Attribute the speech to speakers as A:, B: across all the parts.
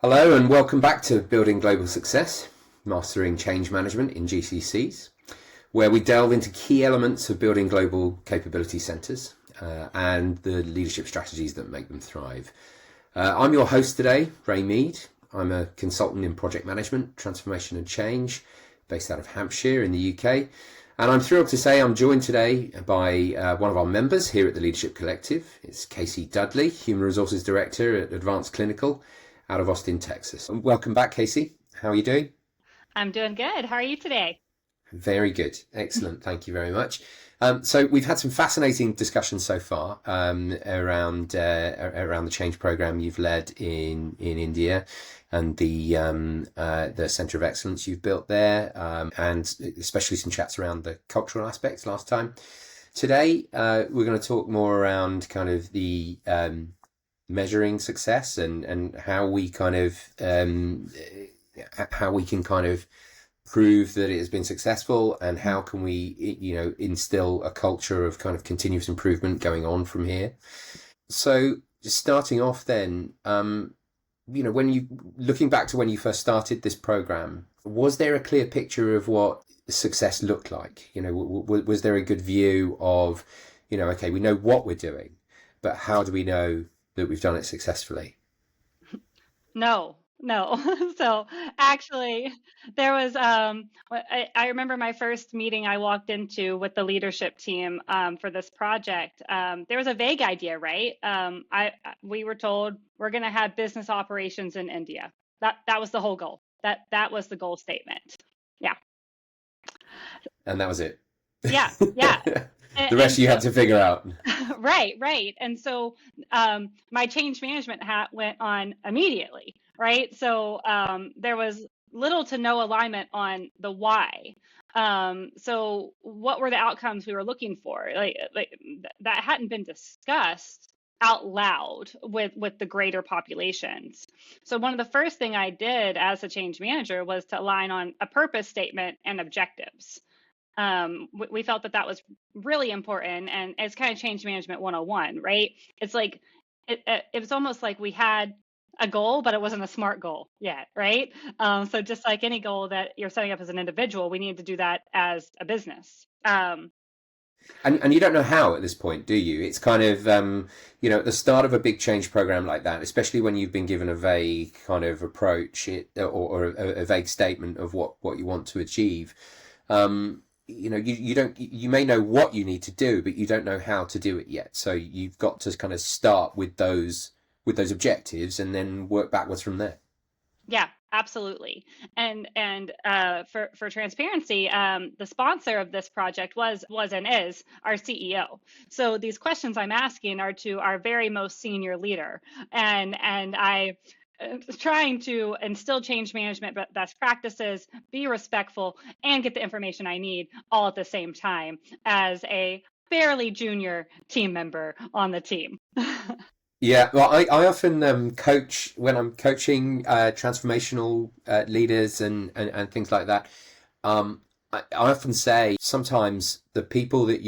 A: Hello and welcome back to Building Global Success, Mastering Change Management in GCCs, where we delve into key elements of building global capability centres and the leadership strategies that make them thrive. I'm your host today, Ray Mead. I'm a consultant in project management, transformation and change, based out of Hampshire in the UK. And I'm thrilled to say I'm joined today by one of our members here at the Leadership Collective. It's Kasey Dudley, Human Resources Director at Advanced Clinical, out of Austin, Texas. Welcome back, Kasey. How are you doing?
B: I'm doing good. How are you today?
A: Very good. Excellent. Thank you very much. So we've had some fascinating discussions so far around the change program you've led in India and the Centre of Excellence you've built there, and especially some chats around the cultural aspects last time. Today, we're going to talk more around kind of the measuring success and how we kind of how we can kind of prove that it has been successful, and how can we instill a culture of kind of continuous improvement going on from here. So just starting off then, when you looking back to when you first started this program, was there a clear picture of what success looked like? Was there a good view of, okay, we know what we're doing, but how do we know that we've done it successfully?
B: No. So actually, there was I remember my first meeting I walked into with the leadership team for this project. There was a vague idea, right? We were told we're going to have business operations in India. That was the whole goal. That was the goal statement. Yeah.
A: And that was it.
B: Yeah. Yeah.
A: The rest
B: And
A: you
B: so
A: had to figure out.
B: right. And so my change management hat went on immediately, right? So there was little to no alignment on the why. So what were the outcomes we were looking for? That hadn't been discussed out loud with the greater populations. So one of the first thing I did as a change manager was to align on a purpose statement and objectives. We felt that was really important, and it's kind of change management 101, right? It's like it was almost like we had a goal, but it wasn't a smart goal yet, right? So just like any goal that you're setting up as an individual, we need to do that as a business.
A: And you don't know how at this point, do you? It's kind of, at the start of a big change program like that, especially when you've been given a vague kind of approach or a vague statement of what you want to achieve. You may know what you need to do, but you don't know how to do it yet. So you've got to kind of start with those objectives and then work backwards from there.
B: Yeah, absolutely. And for transparency, the sponsor of this project was and is our CEO. So these questions I'm asking are to our very most senior leader, and I trying to instill change management best practices, be respectful, and get the information I need all at the same time as a fairly junior team member on the team.
A: Yeah, well, I often coach when I'm coaching transformational leaders and things like that. I often say sometimes the people that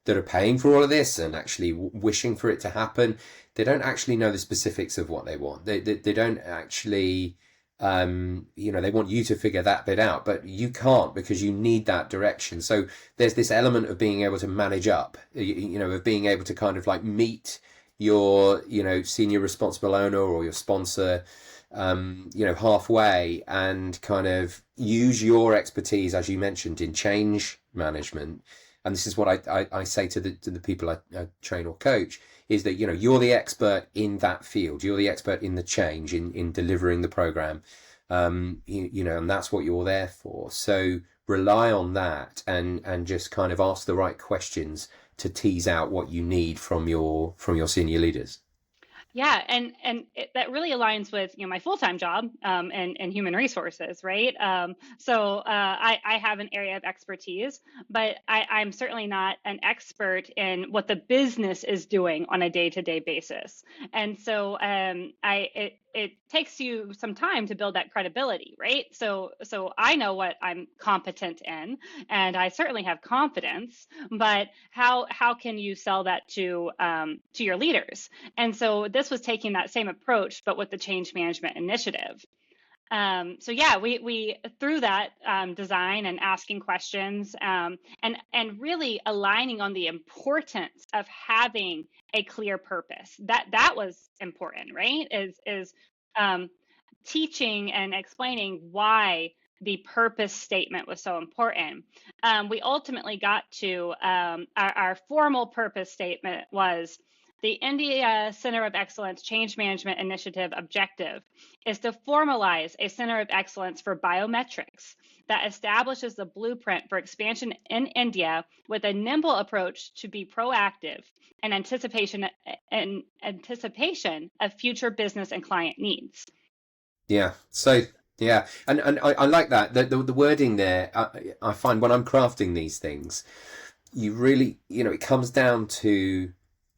A: are paying for all of this and actually wishing for it to happen, they don't actually know the specifics of what they want. They don't actually, they want you to figure that bit out, but you can't because you need that direction. So there's this element of being able to manage up, of being able to kind of like meet your senior responsible owner or your sponsor halfway, and kind of use your expertise, as you mentioned, in change management. And this is what I say to the people I train or coach, is that you're the expert in that field, you're the expert in the change, in delivering the program, and that's what you're there for. So rely on that and just kind of ask the right questions to tease out what you need from your senior leaders.
B: Yeah, that really aligns with my full-time job and human resources, right? I have an area of expertise, but I'm certainly not an expert in what the business is doing on a day-to-day basis. And so it takes you some time to build that credibility, right? So I know what I'm competent in, and I certainly have confidence, but how can you sell that to your leaders? And so this was taking that same approach, but with the change management initiative. So yeah, we through that design and asking questions, and really aligning on the importance of having a clear purpose. That was important, right? Is um, teaching and explaining why the purpose statement was so important. We ultimately got to our formal purpose statement was: the India Center of Excellence Change Management Initiative objective is to formalize a center of excellence for biometrics that establishes the blueprint for expansion in India with a nimble approach to be proactive and anticipation of future business and client needs.
A: Yeah. So yeah, and I like that the wording there. I find when I'm crafting these things, you really, it comes down to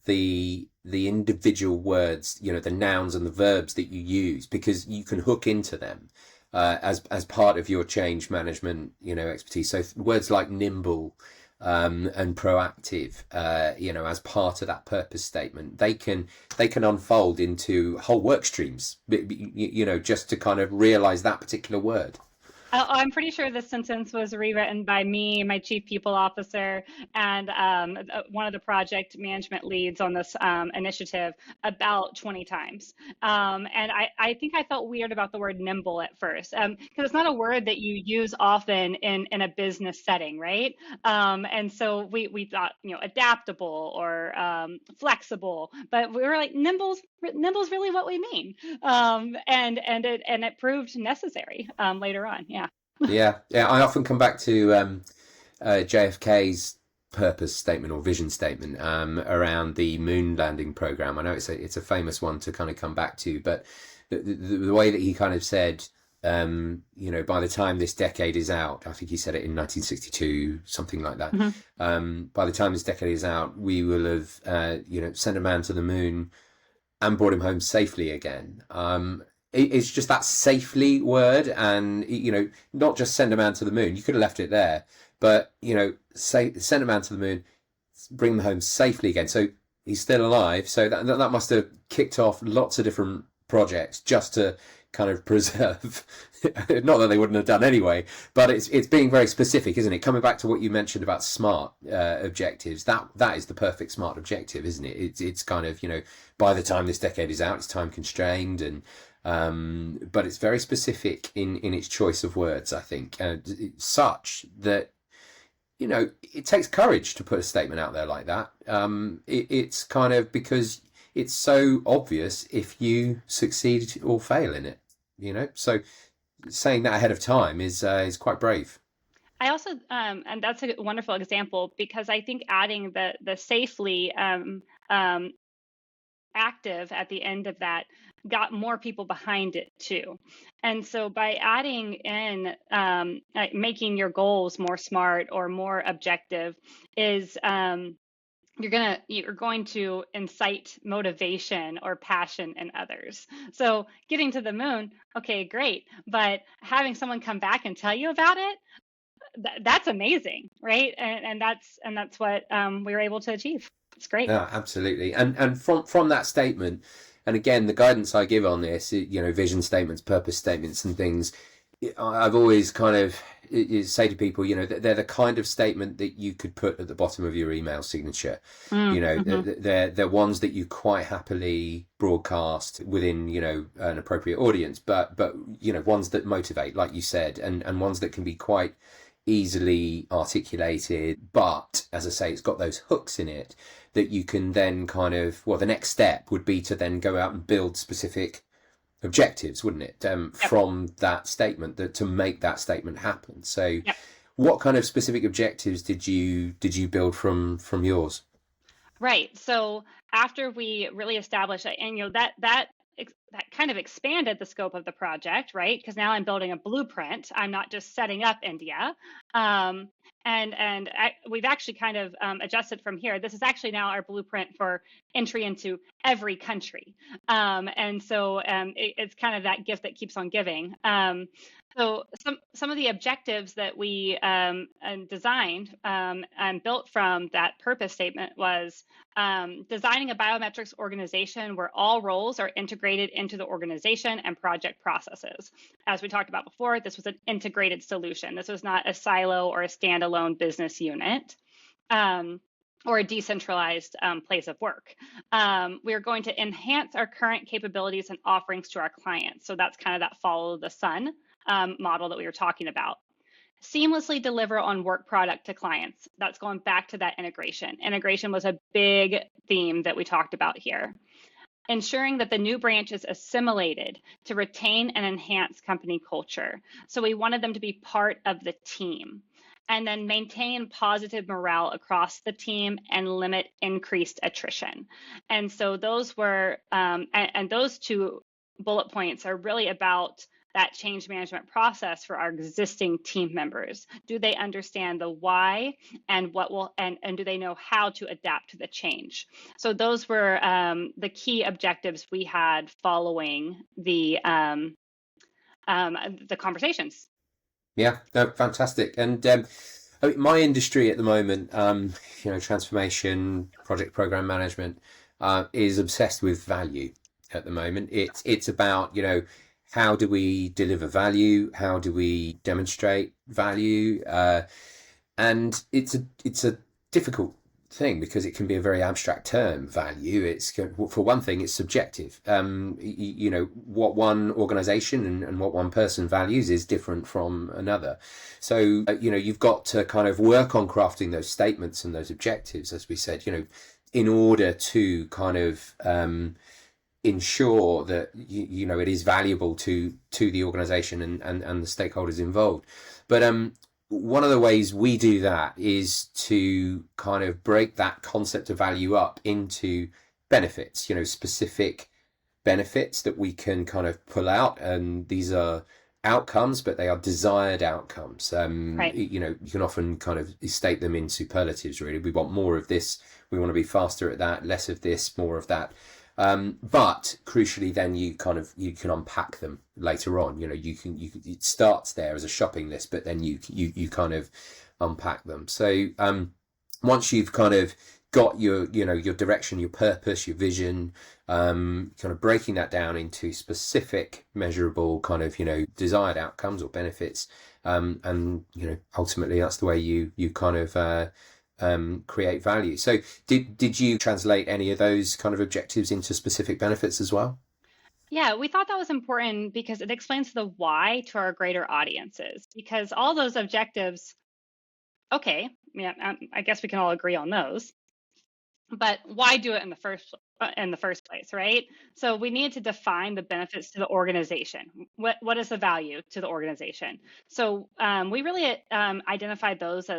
A: the individual words, the nouns and the verbs that you use, because you can hook into them as part of your change management, expertise. So words like nimble and proactive, as part of that purpose statement, they can unfold into whole work streams, just to kind of realize that particular word.
B: I'm pretty sure this sentence was rewritten by me, my chief people officer, and one of the project management leads on this initiative about 20 times. And I think I felt weird about the word nimble at first, because it's not a word that you use often in a business setting, right? And so we thought, adaptable or flexible, but we were like, nimble's really what we mean. And it proved necessary later on. Yeah.
A: Yeah, yeah. I often come back to JFK's purpose statement or vision statement around the moon landing program. I know it's a famous one to kind of come back to, but the way that he kind of said, by the time this decade is out, I think he said it in 1962, something like that.
B: Mm-hmm.
A: By the time this decade is out, we will have, sent a man to the moon and brought him home safely again. It's just that safely word, and not just send a man to the moon. You could have left it there, but send a man to the moon, bring him home safely again. So he's still alive. So that must have kicked off lots of different projects just to kind of preserve. Not that they wouldn't have done anyway, but it's being very specific, isn't it? Coming back to what you mentioned about SMART objectives, that is the perfect SMART objective, isn't it? It's kind of, by the time this decade is out, it's time constrained, and but it's very specific in its choice of words, I think, such that it takes courage to put a statement out there like that. It's kind of because it's so obvious if you succeed or fail in it, so saying that ahead of time is quite brave.
B: I also, and that's a wonderful example, because I think adding the safely active at the end of that got more people behind it too. And so by adding in like making your goals more SMART or more objective is you're going to incite motivation or passion in others. So getting to the moon, okay, great, but having someone come back and tell you about it, that's amazing, right? And that's what we were able to achieve. It's great.
A: Yeah, absolutely. And from that statement, and again, the guidance I give on this, vision statements, purpose statements, and things, I've always kind of say to people, they're the kind of statement that you could put at the bottom of your email signature.
B: Mm-hmm.
A: They're ones that you quite happily broadcast within, an appropriate audience, but ones that motivate, like you said, and ones that can be quite easily articulated, but as I say, it's got those hooks in it that you can then kind of, well, the next step would be to then go out and build specific objectives, wouldn't it,
B: Yep.
A: from that statement, to make that statement happen. So
B: Yep.
A: what kind of specific objectives did you build from yours?
B: Right. So after we really established that, and that that kind of expanded the scope of the project, right? Because now I'm building a blueprint. I'm not just setting up India. Um, we've actually kind of adjusted from here. This is actually now our blueprint for entry into every country. It's kind of that gift that keeps on giving. So some of the objectives that we designed and built from that purpose statement was designing a biometrics organization where all roles are integrated into the organization and project processes. As we talked about before, this was an integrated solution. This was not a silo or a standalone business unit. Or a decentralized place of work. We are going to enhance our current capabilities and offerings to our clients. So that's kind of that follow the sun model that we were talking about. Seamlessly deliver on work product to clients. That's going back to that integration. Integration was a big theme that we talked about here. Ensuring that the new branch is assimilated to retain and enhance company culture. So we wanted them to be part of the team. And then maintain positive morale across the team and limit increased attrition. And so those were, and those two bullet points are really about that change management process for our existing team members. Do they understand the why and what will, and do they know how to adapt to the change? So those were the key objectives we had following the conversations.
A: Yeah, no, fantastic. And I mean, my industry at the moment, transformation, project program management, is obsessed with value at the moment. It's about, how do we deliver value? How do we demonstrate value? And it's a difficult thing because it can be a very abstract term, value. It's, for one thing, it's subjective. What one organization and what one person values is different from another. So you've got to kind of work on crafting those statements and those objectives, as we said, in order to kind of ensure that it is valuable to the organization and the stakeholders involved. But one of the ways we do that is to kind of break that concept of value up into benefits, specific benefits that we can kind of pull out. And these are outcomes, but they are desired outcomes.
B: Right.
A: You can often kind of state them in superlatives, really. We want more of this. We want to be faster at that, less of this, more of that. But crucially, then you can unpack them later on. It starts there as a shopping list, but then you kind of unpack them. So once you've kind of got your direction, your purpose, your vision, kind of breaking that down into specific, measurable kind of desired outcomes or benefits, and ultimately that's the way you kind of create value. So did you translate any of those kind of objectives into specific benefits as well?
B: Yeah, we thought that was important because it explains the why to our greater audiences. Because all those objectives, okay, yeah, I guess we can all agree on those. But why do it in the first place, right? So we need to define the benefits to the organization. What is the value to the organization? So we really identified those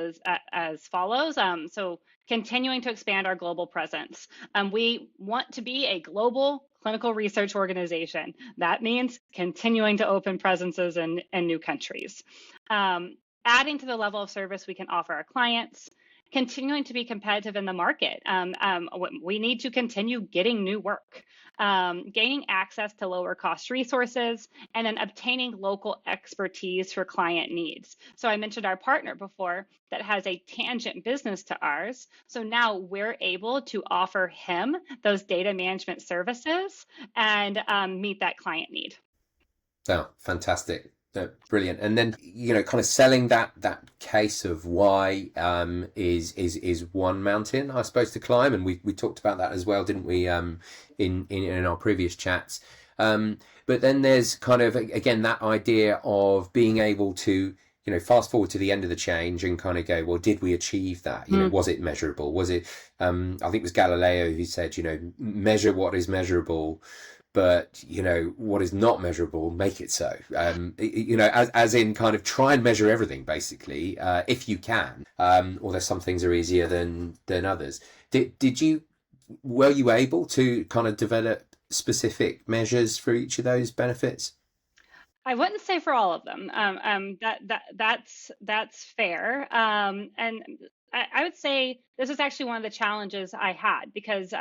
B: as follows. So continuing to expand our global presence. We want to be a global clinical research organization. That means continuing to open presences in new countries. Adding to the level of service we can offer our clients. Continuing to be competitive in the market. We need to continue getting new work, gaining access to lower cost resources, and then obtaining local expertise for client needs. So I mentioned our partner before that has a tangent business to ours. So now we're able to offer him those data management services and meet that client need.
A: Oh, fantastic. Brilliant. And then kind of selling that case of why is one mountain, I suppose, to climb, and we talked about that as well, didn't we, in our previous chats. But then there's kind of again that idea of being able to fast forward to the end of the change and kind of go, well, did we achieve that? Was it measurable? Was it I think it was Galileo who said, measure what is measurable, but what is not measurable, make it so. As in kind of try and measure everything basically, if you can. Although some things are easier than others. Were you able to kind of develop specific measures for each of those benefits?
B: I wouldn't say for all of them. That's fair. And I would say this is actually one of the challenges I had because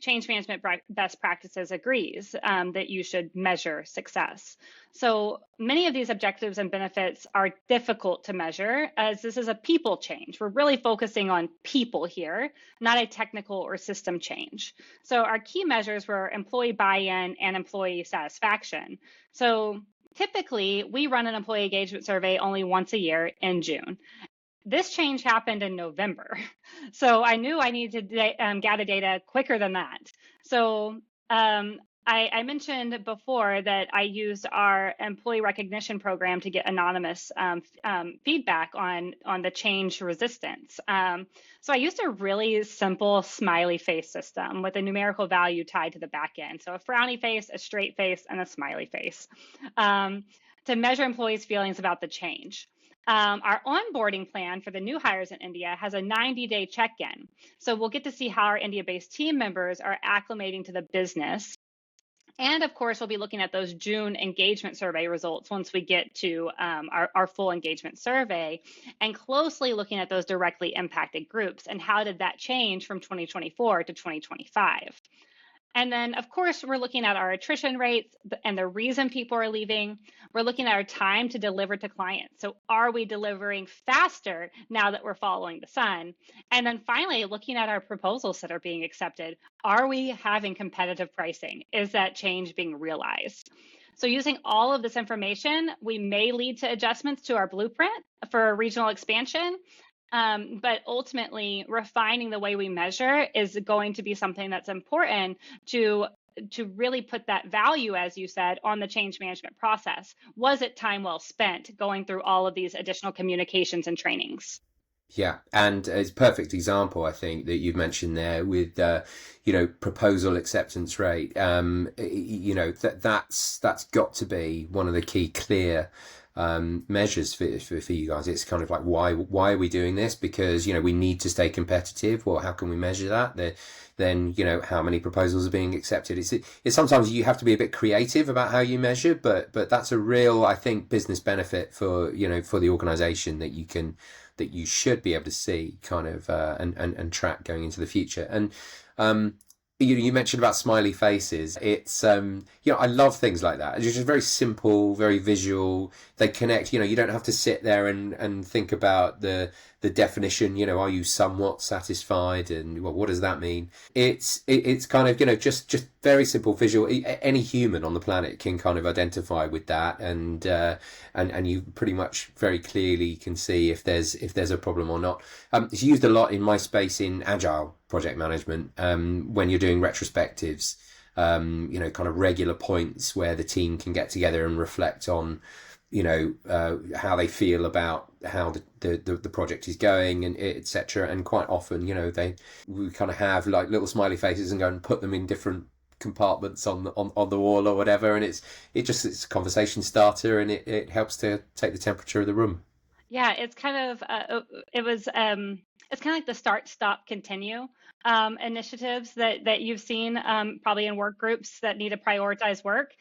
B: change management best practices agrees that you should measure success. So many of these objectives and benefits are difficult to measure as this is a people change. We're really focusing on people here, not a technical or system change. So our key measures were employee buy-in and employee satisfaction. So typically, we run an employee engagement survey only once a year in June. This change happened in November. So I knew I needed to gather data quicker than that. So I mentioned before that I used our employee recognition program to get anonymous feedback on the change resistance. So I used a really simple smiley face system with a numerical value tied to the back end. So a frowny face, a straight face, and a smiley face to measure employees' feelings about the change. Our onboarding plan for the new hires in India has a 90-day check-in. So we'll get to see how our India-based team members are acclimating to the business. And of course, we'll be looking at those June engagement survey results once we get to our full engagement survey and closely looking at those directly impacted groups and how did that change from 2024 to 2025. And then, of course, we're looking at our attrition rates and the reason people are leaving. We're looking at our time to deliver to clients. So are we delivering faster now that we're following the sun? And then finally, looking at our proposals that are being accepted. Are we having competitive pricing? Is that change being realized? So using all of this information, we may lead to adjustments to our blueprint for regional expansion. But ultimately, refining the way we measure is going to be something that's important to really put that value, as you said, on the change management process. Was it time well spent going through all of these additional communications and trainings?
A: Yeah, and it's a perfect example, I think, that you've mentioned there with, proposal acceptance rate. That's got to be one of the key clear measures for you guys. It's kind of like why are we doing this? Because we need to stay competitive. Well, how can we measure that? Then how many proposals are being accepted. It's sometimes you have to be a bit creative about how you measure, but that's a real, I think, business benefit for for the organization that you should be able to see kind of and track going into the future. And you mentioned about smiley faces. It's I love things like that. It's just very simple, very visual. They connect. You don't have to sit there and think about the definition. Are you somewhat satisfied? And well, what does that mean? It's kind of just very simple visual. Any human on the planet can kind of identify with that, and you pretty much very clearly can see if there's a problem or not. It's used a lot in my space in agile project management when you're doing retrospectives. Kind of regular points where the team can get together and reflect on how they feel about how the project is going and etc. And quite often we kind of have like little smiley faces and go and put them in different compartments on the wall or whatever, and it's a conversation starter, and it helps to take the temperature of the room.
B: Yeah, it's kind of it's kind of like the start, stop, continue initiatives that you've seen probably in work groups that need to prioritize work.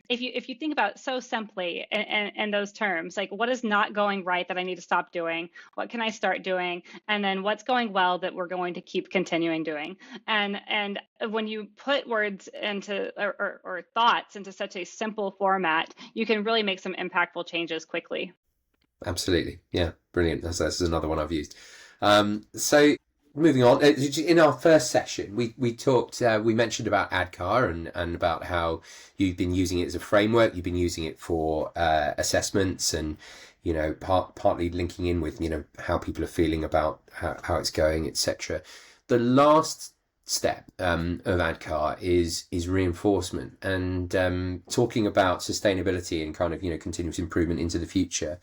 B: If you think about it so simply in those terms, like what is not going right that I need to stop doing? What can I start doing? And then what's going well that we're going to keep continuing doing? And when you put words into or thoughts into such a simple format, you can really make some impactful changes quickly.
A: Absolutely. Yeah. Brilliant. That's another one I've used. So moving on, in our first session, we talked, we mentioned about ADKAR and about how you've been using it as a framework. You've been using it for assessments and, partly linking in with, how people are feeling about how it's going, etc. The last step of ADKAR is reinforcement and talking about sustainability and kind of, continuous improvement into the future.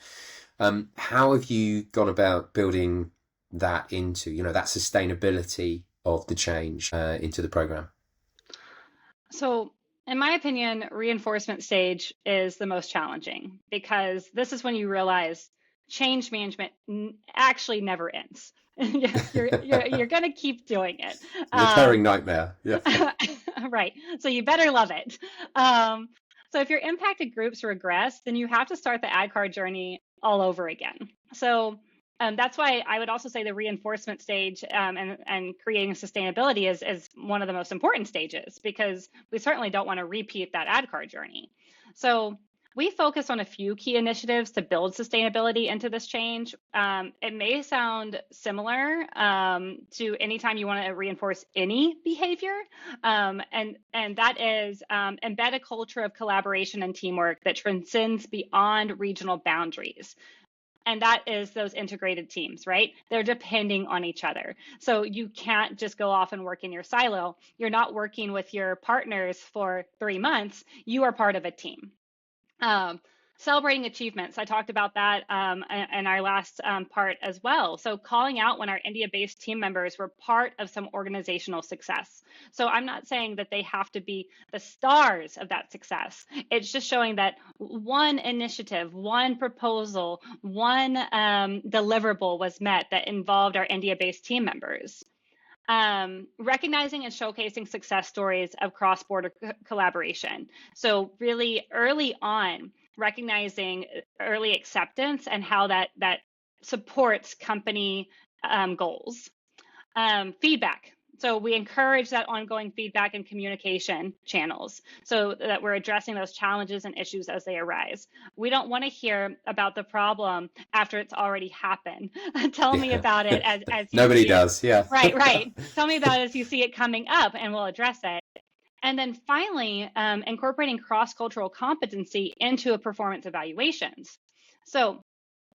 A: How have you gone about building that into, that sustainability of the change into the program?
B: So, in my opinion, reinforcement stage is the most challenging because this is when you realize change management actually never ends. you're going to keep doing it.
A: Recurring nightmare. Yeah.
B: Right. So you better love it. Um, so if your impacted groups regress, then you have to start the ad card journey all over again. So that's why I would also say the reinforcement stage and creating sustainability is one of the most important stages, because we certainly don't want to repeat that ad card journey. So we focus on a few key initiatives to build sustainability into this change. It may sound similar to anytime you want to reinforce any behavior, and that is embed a culture of collaboration and teamwork that transcends beyond regional boundaries. And that is those integrated teams, right? They're depending on each other. So you can't just go off and work in your silo. You're not working with your partners for 3 months. You are part of a team. Um, Celebrating achievements. I talked about that in our last part as well. So calling out when our India-based team members were part of some organizational success. So I'm not saying that they have to be the stars of that success. It's just showing that one initiative, one proposal, one deliverable was met that involved our India-based team members. Recognizing and showcasing success stories of cross-border collaboration. So really early on, recognizing early acceptance and how that supports company goals. Feedback. So we encourage that ongoing feedback and communication channels so that we're addressing those challenges and issues as they arise. We don't want to hear about the problem after it's already happened. Tell me
A: Yeah.
B: about it as you
A: Nobody
B: see it.
A: does. Yeah.
B: Right, right. Tell me about it as you see it coming up, and we'll address it. And then finally, incorporating cross-cultural competency into a performance evaluations. So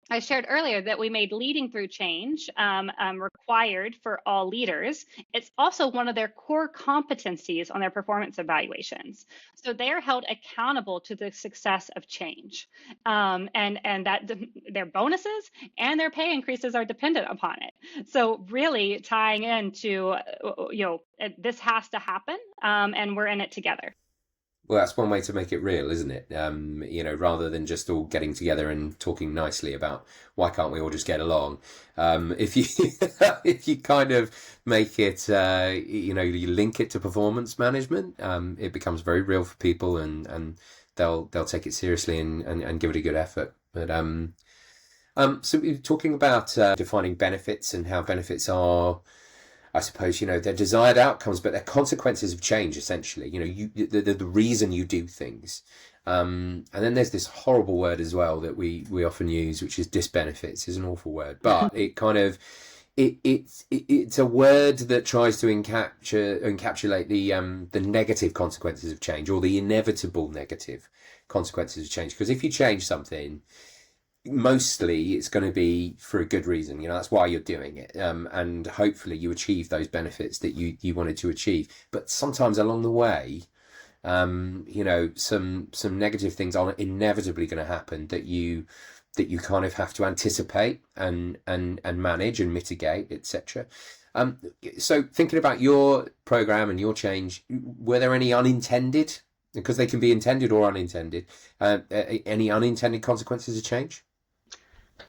B: I shared earlier that we made leading through change required for all leaders. It's also one of their core competencies on their performance evaluations. So they are held accountable to the success of change, and that their bonuses and their pay increases are dependent upon it. So really tying into this has to happen, and we're in it together.
A: Well, that's one way to make it real, isn't it? Rather than just all getting together and talking nicely about why can't we all just get along. If you if you kind of make it, you link it to performance management, it becomes very real for people, and they'll take it seriously and give it a good effort. But so we're talking about defining benefits and how benefits are, I suppose, they're desired outcomes, but they're consequences of change, essentially. The reason you do things. And then there's this horrible word as well that we often use, which is disbenefits. Is an awful word, but it kind of, it's a word that tries to encapsulate the negative consequences of change, or the inevitable negative consequences of change. Because if you change something, mostly it's going to be for a good reason. That's why you're doing it, and hopefully you achieve those benefits that you wanted to achieve. But sometimes along the way, some negative things are inevitably going to happen that you kind of have to anticipate and manage and mitigate, etc. So thinking about your program and your change, were there any unintended, because they can be intended or unintended, any unintended consequences of change?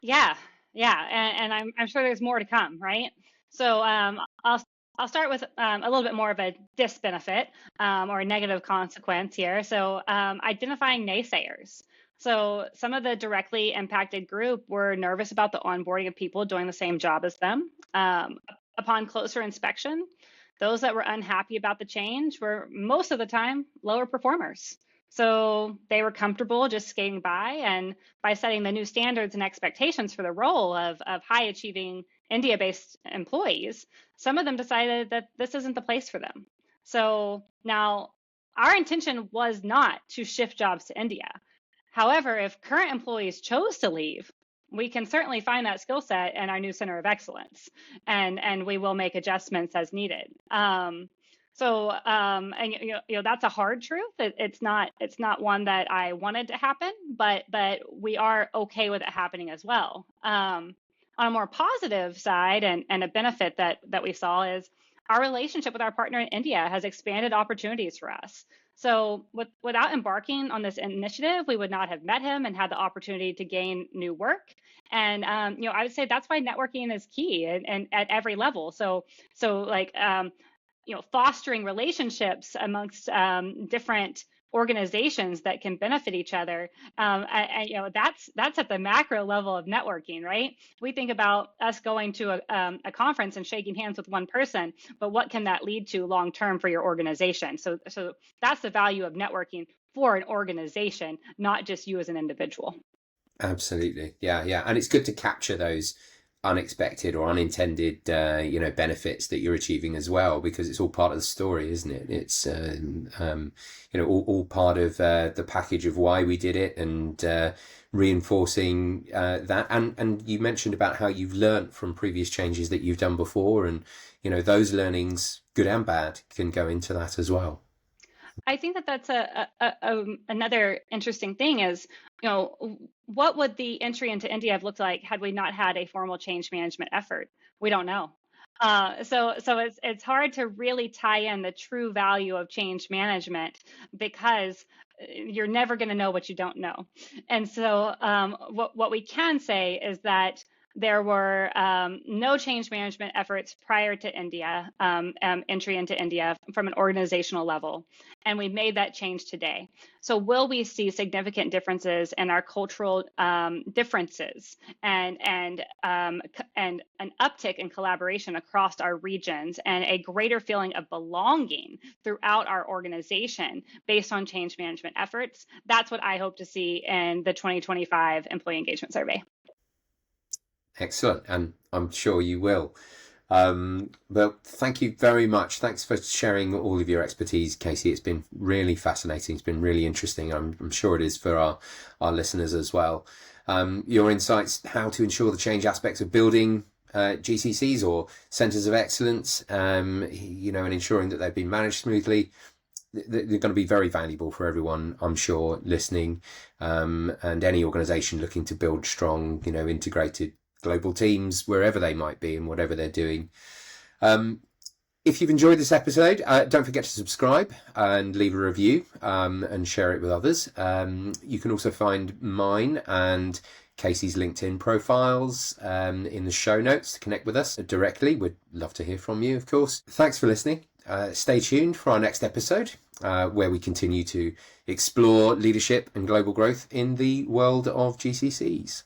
B: Yeah, yeah, and I'm sure there's more to come, right? So I'll start with a little bit more of a disbenefit or a negative consequence here. So identifying naysayers. So some of the directly impacted group were nervous about the onboarding of people doing the same job as them. Upon closer inspection, those that were unhappy about the change were most of the time lower performers. So they were comfortable just skating by, and by setting the new standards and expectations for the role of high achieving India-based employees, some of them decided that this isn't the place for them. So now our intention was not to shift jobs to India. However, if current employees chose to leave, we can certainly find that skill set in our new center of excellence, and we will make adjustments as needed. And that's a hard truth. It's not one that I wanted to happen, but we are okay with it happening as well. On a more positive side, and a benefit that we saw is our relationship with our partner in India has expanded opportunities for us. So without embarking on this initiative, we would not have met him and had the opportunity to gain new work. And I would say that's why networking is key, and at every level. So fostering relationships amongst different organizations that can benefit each other. That's at the macro level of networking, right? We think about us going to a conference and shaking hands with one person, but what can that lead to long term for your organization? So that's the value of networking for an organization, not just you as an individual.
A: Absolutely. Yeah. And it's good to capture those unexpected or unintended, benefits that you're achieving as well, because it's all part of the story, isn't it? It's, all part of the package of why we did it, and reinforcing that. And you mentioned about how you've learned from previous changes that you've done before, and, those learnings, good and bad, can go into that as well.
B: I think that that's another interesting thing is, what would the entry into India have looked like had we not had a formal change management effort? We don't know. So it's hard to really tie in the true value of change management, because you're never going to know what you don't know. And so what we can say is that there were no change management efforts prior to India, entry into India from an organizational level, and we made that change today. So will we see significant differences in our cultural differences, and an uptick in collaboration across our regions, and a greater feeling of belonging throughout our organization based on change management efforts? That's what I hope to see in the 2025 Employee Engagement Survey.
A: Excellent, and I'm sure you will. But thank you very much. Thanks for sharing all of your expertise, Kasey. It's been really fascinating. It's been really interesting. I'm sure it is for our listeners as well. Your insights, how to ensure the change aspects of building GCCs or centres of excellence, and ensuring that they've been managed smoothly, they're going to be very valuable for everyone, I'm sure, listening, and any organisation looking to build strong, integrated global teams, wherever they might be and whatever they're doing. If you've enjoyed this episode, don't forget to subscribe and leave a review, and share it with others. You can also find mine and Kasey's LinkedIn profiles in the show notes to connect with us directly. We'd love to hear from you, of course. Thanks for listening. Stay tuned for our next episode, where we continue to explore leadership and global growth in the world of GCCs.